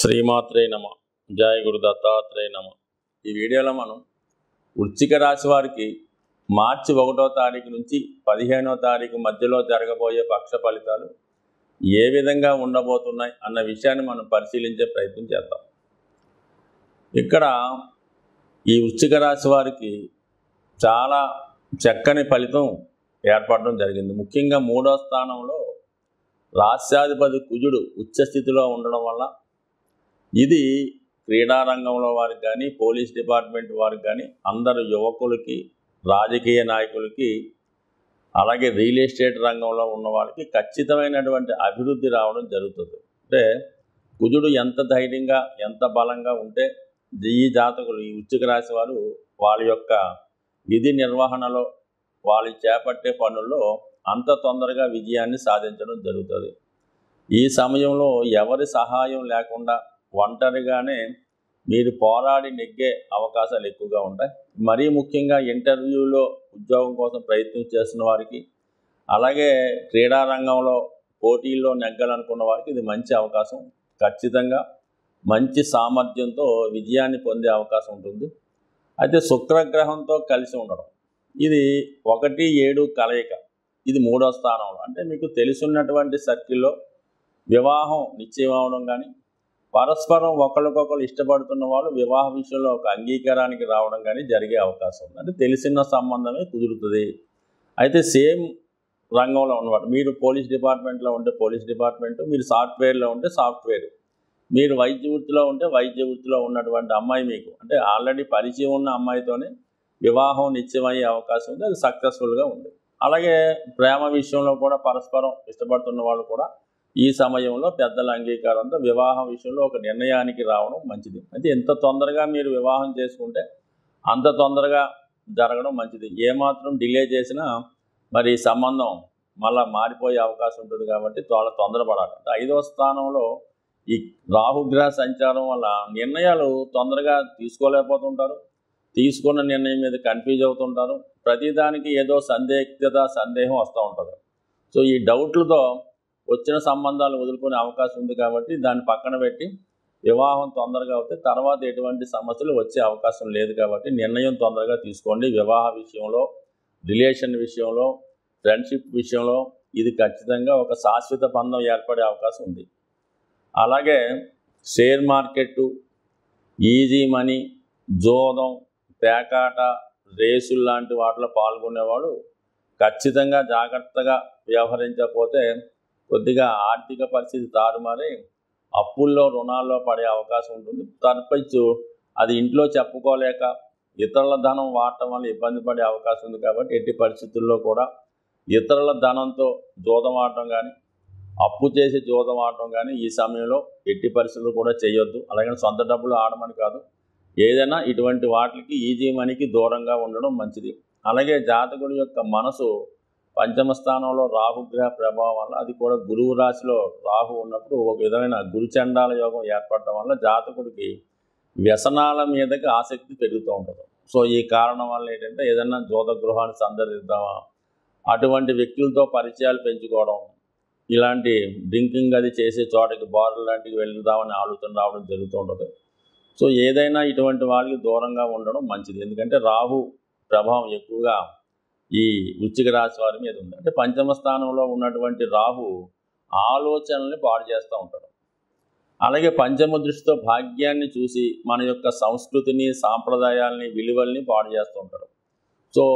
శ్రీమాత్రే నమ. జయ గురు దత్తాత్రేయ నమ. ఈ వీడియోలో మనం వృశ్చిక రాశి వారికి మార్చి 1వ తారీఖు నుంచి 15వ తారీఖు మధ్యలో జరగబోయే పక్ష ఫలితాలు ఏ విధంగా ఉండబోతున్నాయి అన్న విషయాన్ని మనం పరిశీలించే ప్రయత్నం చేద్దాం. ఇక్కడ ఈ వృశ్చిక రాశి వారికి చాలా చక్కని ఫలితం ఏర్పడడం జరిగింది. ముఖ్యంగా 3వ స్థానంలో రాస్యాధిపతి కుజుడు ఉచ్చస్థితిలో ఉండడం వల్ల ఇది క్రీడారంగంలో వారికి కానీ, పోలీస్ డిపార్ట్మెంట్ వారికి కానీ, అందరు యువకులకి, రాజకీయ నాయకులకి, అలాగే రియల్ ఎస్టేట్ రంగంలో ఉన్న వాళ్ళకి ఖచ్చితమైనటువంటి అభివృద్ధి రావడం జరుగుతుంది. అంటే కుజుడు ఎంత ధైర్యంగా, ఎంత బలంగా ఉంటే ఈ జాతకులు, ఈ వృశ్చిక రాశి వారు వాళ్ళ యొక్క విధి నిర్వహణలో, వాళ్ళు చేపట్టే పనుల్లో అంత తొందరగా విజయాన్ని సాధించడం జరుగుతుంది. ఈ సమయంలో ఎవరి సహాయం లేకుండా ఒంటరిగానే మీరు పోరాడి నెగ్గే అవకాశాలు ఎక్కువగా ఉంటాయి. మరీ ముఖ్యంగా ఇంటర్వ్యూలో ఉద్యోగం కోసం ప్రయత్నం చేస్తున్న వారికి, అలాగే క్రీడారంగంలో పోటీల్లో నెగ్గాలనుకున్న వారికి ఇది మంచి అవకాశం. ఖచ్చితంగా మంచి సామర్థ్యంతో విజయాన్ని పొందే అవకాశం ఉంటుంది. అయితే శుక్రగ్రహంతో కలిసి ఉండడం, ఇది 1-7 కలయిక, ఇది 3వ స్థానంలో. అంటే మీకు తెలుసున్నటువంటి సర్కిల్లో వివాహం నిశ్చయం అవడం కానీ, పరస్పరం ఒకరికొకరు ఇష్టపడుతున్న వాళ్ళు వివాహ విషయంలో ఒక అంగీకారానికి రావడం కానీ జరిగే అవకాశం ఉంది. అంటే తెలిసిన సంబంధమే కుదురుతుంది. అయితే సేమ్ రంగంలో ఉన్నవాడు, మీరు పోలీస్ డిపార్ట్మెంట్లో ఉంటే పోలీస్ డిపార్ట్మెంటు, మీరు సాఫ్ట్వేర్లో ఉంటే సాఫ్ట్వేర్, మీరు వైద్య వృత్తిలో ఉంటే వైద్య వృత్తిలో ఉన్నటువంటి అమ్మాయి మీకు, అంటే ఆల్రెడీ పరిచయం ఉన్న అమ్మాయితోనే వివాహం నిశ్చయమయ్యే అవకాశం ఉంది. అది సక్సెస్ఫుల్గా ఉంది. అలాగే ప్రేమ విషయంలో కూడా పరస్పరం ఇష్టపడుతున్న వాళ్ళు కూడా ఈ సమయంలో పెద్దల అంగీకారంతో వివాహం విషయంలో ఒక నిర్ణయానికి రావడం మంచిది. అయితే ఎంత తొందరగా మీరు వివాహం చేసుకుంటే అంత తొందరగా జరగడం మంచిది. ఏమాత్రం డిలే చేసినా మరి సంబంధం మళ్ళీ మారిపోయే అవకాశం ఉంటుంది. కాబట్టి చాలా తొందరపడాలి. అంటే 5వ స్థానంలో ఈ రాహుగ్రహ సంచారం వల్ల నిర్ణయాలు తొందరగా తీసుకోలేకపోతుంటారు. తీసుకున్న నిర్ణయం మీద కన్ఫ్యూజ్ అవుతుంటారు. ప్రతిదానికి ఏదో సందేహం వస్తూ ఉంటుంది. సో ఈ డౌట్లతో వచ్చిన సంబంధాలు వదులుకునే అవకాశం ఉంది. కాబట్టి దాన్ని పక్కన పెట్టి వివాహం తొందరగా అవుతే తర్వాత ఎటువంటి సమస్యలు వచ్చే అవకాశం లేదు. కాబట్టి నిర్ణయం తొందరగా తీసుకోండి. వివాహ విషయంలో, రిలేషన్ విషయంలో, ఫ్రెండ్షిప్ విషయంలో ఇది ఖచ్చితంగా ఒక శాశ్వత బంధం ఏర్పడే అవకాశం ఉంది. అలాగే షేర్ మార్కెట్టు, ఈజీ మనీ, జోదం, పేకాట, రేసులు లాంటి వాటిలో పాల్గొనేవాడు ఖచ్చితంగా జాగ్రత్తగా వ్యవహరించకపోతే కొద్దిగా ఆర్థిక పరిస్థితి తారుమారి అప్పుల్లో, రుణాల్లో పడే అవకాశం ఉంటుంది. తరచు అది ఇంట్లో చెప్పుకోలేక ఇతరుల ధనం వాడటం వల్ల ఇబ్బంది పడే అవకాశం ఉంది. కాబట్టి ఎట్టి పరిస్థితుల్లో కూడా ఇతరుల ధనంతో జూదం ఆడటం కానీ, అప్పు చేసి జూదం ఆడటం కానీ ఈ సమయంలో ఎట్టి పరిస్థితులు కూడా చేయొద్దు. అలాగే సొంత డబ్బులు ఆడమని కాదు, ఏదైనా ఇటువంటి వాటికి ఈజీ మనీకి దూరంగా ఉండడం మంచిది. అలాగే జాతకుడి యొక్క మనసు 5వ స్థానంలో రాహుగ్రహ ప్రభావం వల్ల, అది కూడా గురువు రాశిలో రాహు ఉన్నప్పుడు ఒక విధమైన గురుచండాల యోగం ఏర్పడటం వల్ల జాతకుడికి వ్యసనాల మీదకి ఆసక్తి పెరుగుతూ ఉంటుంది. సో ఈ కారణం వల్ల ఏంటంటే ఏదైనా జోద గృహాన్ని సందర్శిద్దామా, అటువంటి వ్యక్తులతో పరిచయాలు పెంచుకోవడం, ఇలాంటి డ్రింకింగ్ అది చేసే చోటకి బార్లు లాంటివి వెళ్దామని ఆలోచన రావడం జరుగుతూ ఉంటుంది. సో ఏదైనా ఇటువంటి వాళ్ళకి దూరంగా ఉండడం మంచిది. ఎందుకంటే రాహు ప్రభావం ఎక్కువగా ఈ వృశ్చిక రాశి వారి మీద ఉంది. అంటే 5వ స్థానంలో ఉన్నటువంటి రాహు ఆలోచనల్ని పాడు చేస్తూ ఉంటాడు. అలాగే 5వ దృష్టితో భాగ్యాన్ని చూసి మన యొక్క సంస్కృతిని, సాంప్రదాయాలని, విలువల్ని పాడు చేస్తూ ఉంటాడు. సో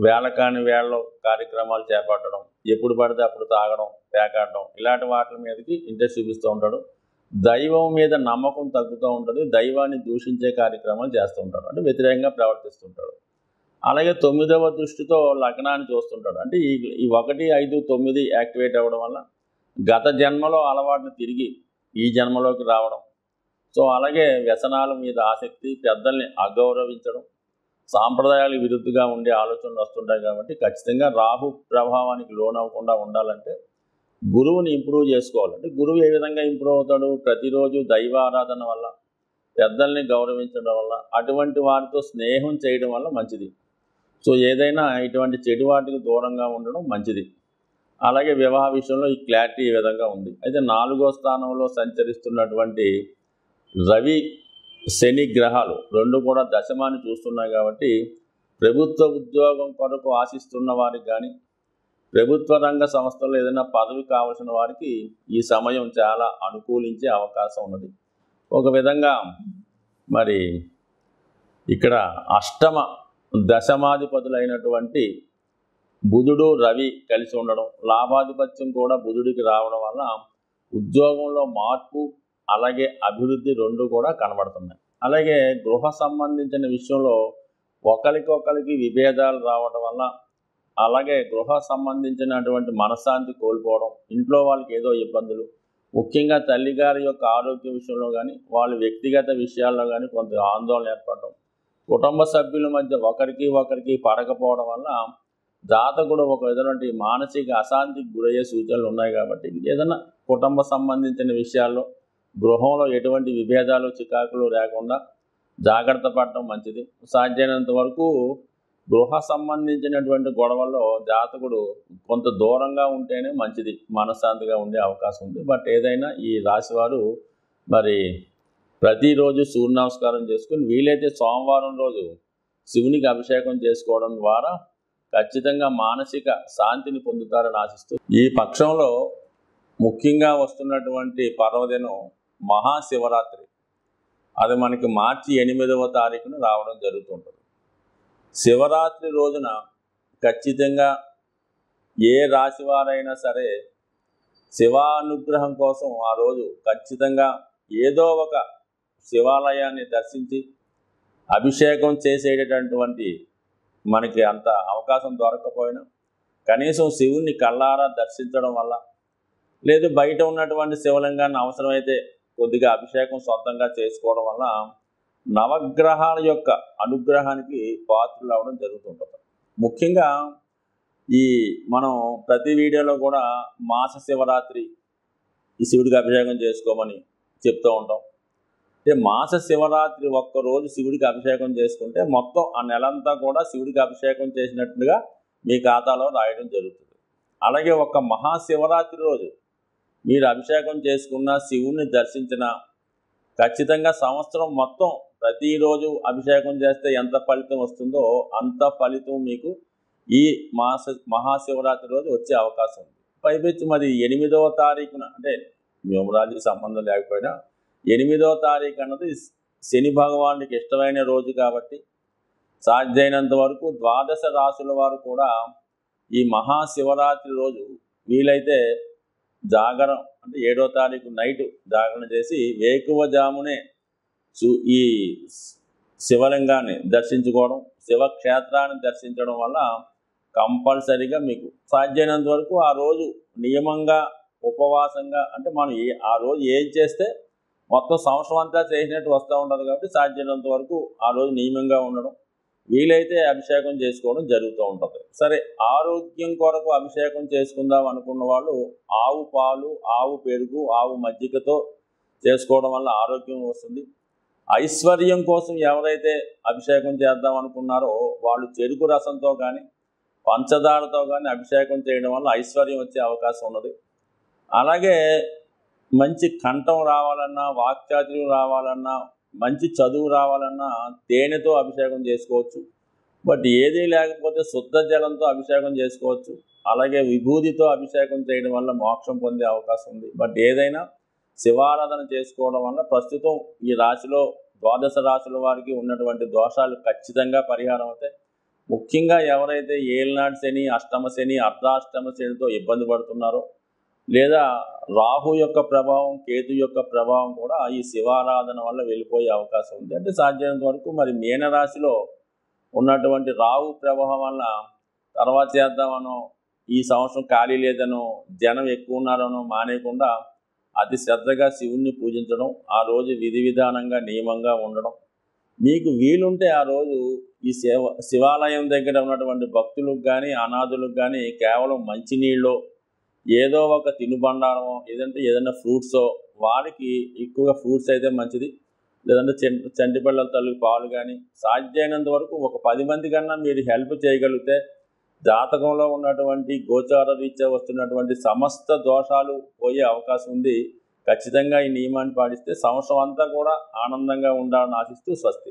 వేళకాని వేళలో కార్యక్రమాలు చేపట్టడం, ఎప్పుడు పడితే అప్పుడు తాగడం, పేకాడడం, ఇలాంటి వాటి మీదకి ఇంట్రెస్ట్ చూపిస్తూ ఉంటాడు. దైవం మీద నమ్మకం తగ్గుతూ ఉంటుంది. దైవాన్ని దూషించే కార్యక్రమాలు చేస్తూ ఉంటాడు. అంటే వ్యతిరేకంగా ప్రవర్తిస్తుంటాడు. అలాగే 9వ దృష్టితో లగ్నాన్ని చూస్తుంటాడు. అంటే ఈ 1, 5, 9 యాక్టివేట్ అవ్వడం వల్ల గత జన్మలో అలవాటును తిరిగి ఈ జన్మలోకి రావడం. సో అలాగే వ్యసనాల మీద ఆసక్తి, పెద్దల్ని అగౌరవించడం, సాంప్రదాయాలకు విరుద్ధంగా ఉండే ఆలోచనలు వస్తుంటాయి. కాబట్టి ఖచ్చితంగా రాహు ప్రభావానికి లోనవ్వకుండా ఉండాలంటే గురువుని ఇంప్రూవ్ చేసుకోవాలి. అంటే గురువు ఏ విధంగా ఇంప్రూవ్ అవుతాడు? ప్రతిరోజు దైవ ఆరాధన వల్ల, పెద్దల్ని గౌరవించడం వల్ల, అటువంటి వారితో స్నేహం చేయడం వల్ల మంచిది. సో ఏదైనా ఇటువంటి చెడు వాటికి దూరంగా ఉండడం మంచిది. అలాగే వివాహ విషయంలో ఈ క్లారిటీ ఈ విధంగా ఉంది. అయితే 4వ స్థానంలో సంచరిస్తున్నటువంటి రవి శని గ్రహాలు రెండు కూడా దశమాన్ని చూస్తున్నాయి కాబట్టి ప్రభుత్వ ఉద్యోగం కొరకు ఆశిస్తున్న వారికి కానీ ప్రభుత్వ రంగ సంస్థల్లో ఏదైనా పదవి కావాల్సిన వారికి ఈ సమయం చాలా అనుకూలించే అవకాశం ఉన్నది. ఒక విధంగా మరి ఇక్కడ అష్టమ దశమాధిపతులైనటువంటి బుధుడు రవి కలిసి ఉండడం, లాభాధిపత్యం కూడా బుధుడికి రావడం వల్ల ఉద్యోగంలో మార్పు అలాగే అభివృద్ధి రెండు కూడా కనబడుతున్నాయి. అలాగే గృహ సంబంధించిన విషయంలో ఒకరికొకరికి విభేదాలు రావడం వల్ల, అలాగే గృహ సంబంధించినటువంటి మనశ్శాంతి కోల్పోవడం, ఇంట్లో వాళ్ళకి ఏదో ఇబ్బందులు, ముఖ్యంగా తల్లిగారి యొక్క ఆరోగ్య విషయంలో కానీ వాళ్ళ వ్యక్తిగత విషయాల్లో కానీ కొంత ఆందోళన ఏర్పడడం, కుటుంబ సభ్యుల మధ్య ఒకరికి పడకపోవడం వల్ల జాతకుడు ఒక విధమైనటువంటి మానసిక అశాంతికి గురయ్యే సూచనలు ఉన్నాయి. కాబట్టి ఏదైనా కుటుంబ సంబంధించిన విషయాల్లో గృహంలో ఎటువంటి విభేదాలు చికాకులు లేకుండా జాగ్రత్త పడటం మంచిది. సాధ్యమైనంత వరకు గృహ సంబంధించినటువంటి గొడవల్లో జాతకుడు కొంత దూరంగా ఉంటేనే మంచిది, మనశ్శాంతిగా ఉండే అవకాశం ఉంది. బట్ ఏదైనా ఈ రాశివారు మరి ప్రతిరోజు సూర్య నమస్కారం చేసుకుని వీలైతే సోమవారం రోజు శివునికి అభిషేకం చేసుకోవడం ద్వారా ఖచ్చితంగా మానసిక శాంతిని పొందుతారని ఆశిస్తూ ఈ పక్షంలో ముఖ్యంగా వస్తున్నటువంటి పర్వదినం మహాశివరాత్రి. అది మనకి మార్చి 8వ తారీఖున రావడం జరుగుతుంటుంది. శివరాత్రి రోజున ఖచ్చితంగా ఏ రాశివారైనా సరే శివానుగ్రహం కోసం ఆ రోజు ఖచ్చితంగా ఏదో ఒక శివాలయాన్ని దర్శించి అభిషేకం చేసేటటువంటి మనకి అంత అవకాశం దొరకకపోయినా కనీసం శివుణ్ణి కళ్ళారా దర్శించడం వల్ల, లేదు బయట ఉన్నటువంటి శివలింగాన్ని అవసరమైతే కొద్దిగా అభిషేకం సొంతంగా చేసుకోవడం వల్ల నవగ్రహాల యొక్క అనుగ్రహానికి పాత్రలు అవ్వడం జరుగుతుంటుంది. ముఖ్యంగా ఈ మనం ప్రతి వీడియోలో కూడా మాస శివరాత్రి ఈ శివుడికి అభిషేకం చేసుకోమని చెప్తూ ఉంటాం. అంటే మాస శివరాత్రి ఒక్కరోజు శివుడికి అభిషేకం చేసుకుంటే మొత్తం ఆ నెలంతా కూడా శివుడికి అభిషేకం చేసినట్టుగా మీ ఖాతాలో రాయడం జరుగుతుంది. అలాగే ఒక మహాశివరాత్రి రోజు మీరు అభిషేకం చేసుకున్న శివుణ్ణి దర్శించిన ఖచ్చితంగా సంవత్సరం మొత్తం ప్రతిరోజు అభిషేకం చేస్తే ఎంత ఫలితం వస్తుందో అంత ఫలితం మీకు ఈ మహాశివరాత్రి రోజు వచ్చే అవకాశం ఉంది. పైపెచ్చి మరి 8వ తారీఖున, అంటే న్యూమరాలజీ సంబంధం లేకపోయినా 8వ తారీఖు అన్నది శని భగవానుడికి ఇష్టమైన రోజు కాబట్టి సాధ్యమైనంత వరకు ద్వాదశ రాశుల వారు కూడా ఈ మహాశివరాత్రి రోజు వీలైతే జాగరం, అంటే 7వ తారీఖు నైట్ జాగరణ చేసి వేకువజామునే ఈ శివలింగాన్ని దర్శించుకోవడం, శివక్షేత్రాన్ని దర్శించడం వల్ల కంపల్సరీగా మీకు సాధ్యమైనంత వరకు ఆ రోజు నియమంగా ఉపవాసంగా, అంటే మనం ఆ రోజు ఏం చేస్తే మొత్తం సంవత్సరం అంతా చేసినట్టు వస్తూ ఉంటుంది కాబట్టి సాధ్యమైనంత వరకు ఆ రోజు నియమంగా ఉండడం, వీలైతే అభిషేకం చేసుకోవడం జరుగుతూ ఉంటుంది. సరే, ఆరోగ్యం కొరకు అభిషేకం చేసుకుందాం అనుకున్న వాళ్ళు ఆవు పాలు, ఆవు పెరుగు, ఆవు మజ్జిగతో చేసుకోవడం వల్ల ఆరోగ్యం వస్తుంది. ఐశ్వర్యం కోసం ఎవరైతే అభిషేకం చేద్దాం అనుకున్నారో వాళ్ళు చెరుకు రసంతో కానీ పంచదారతో కానీ అభిషేకం చేయడం వల్ల ఐశ్వర్యం వచ్చే అవకాశం ఉన్నది. అలాగే మంచి కంఠం రావాలన్నా, వాక్చాతుర్యం రావాలన్నా, మంచి చదువు రావాలన్నా తేనెతో అభిషేకం చేసుకోవచ్చు. బట్ ఏదీ లేకపోతే శుద్ధ జలంతో అభిషేకం చేసుకోవచ్చు. అలాగే విభూతితో అభిషేకం చేయడం వల్ల మోక్షం పొందే అవకాశం ఉంది. బట్ ఏదైనా శివారాధన చేసుకోవడం వల్ల ప్రస్తుతం ఈ రాశిలో ద్వాదశ రాశుల వారికి ఉన్నటువంటి దోషాలు ఖచ్చితంగా పరిహారం అవుతాయి. ముఖ్యంగా ఎవరైతే ఏలినాటి శని, అష్టమ శని, అర్ధాష్టమ శనితో ఇబ్బంది పడుతున్నారో, లేదా రాహు యొక్క ప్రభావం, కేతు యొక్క ప్రభావం కూడా ఈ శివారాధన వల్ల వెళ్ళిపోయే అవకాశం ఉంది. అంటే సాధ్యమైనంత వరకు మరి మీనరాశిలో ఉన్నటువంటి రాహు ప్రభావం వల్ల తర్వాత చేద్దామనో, ఈ సంవత్సరం ఖాళీ లేదనో, జనం ఎక్కువ ఉన్నారనో మానేయకుండా అతి శ్రద్ధగా శివుణ్ణి పూజించడం, ఆ రోజు విధి విధానంగా నియమంగా ఉండడం, మీకు వీలుంటే ఆ రోజు ఈ శివాలయం దగ్గర ఉన్నటువంటి భక్తులకు కానీ అనాథులకు కానీ కేవలం మంచినీళ్ళు, ఏదో ఒక తినుబండారమో, ఏదైనా ఫ్రూట్సో, వారికి ఎక్కువగా ఫ్రూట్స్ అయితే మంచిది, లేదంటే చంటి పిల్లల తల్లి పాలు కానీ సాధ్యమైనంత వరకు ఒక 10 మంది కన్నా మీరు హెల్ప్ చేయగలిగితే జాతకంలో ఉన్నటువంటి గోచార రీత్యా వస్తున్నటువంటి సమస్త దోషాలు పోయే అవకాశం ఉంది. ఖచ్చితంగా ఈ నియమాన్ని పాటిస్తే సంవత్సరం అంతా కూడా ఆనందంగా ఉండాలని ఆశిస్తూ స్వస్తి.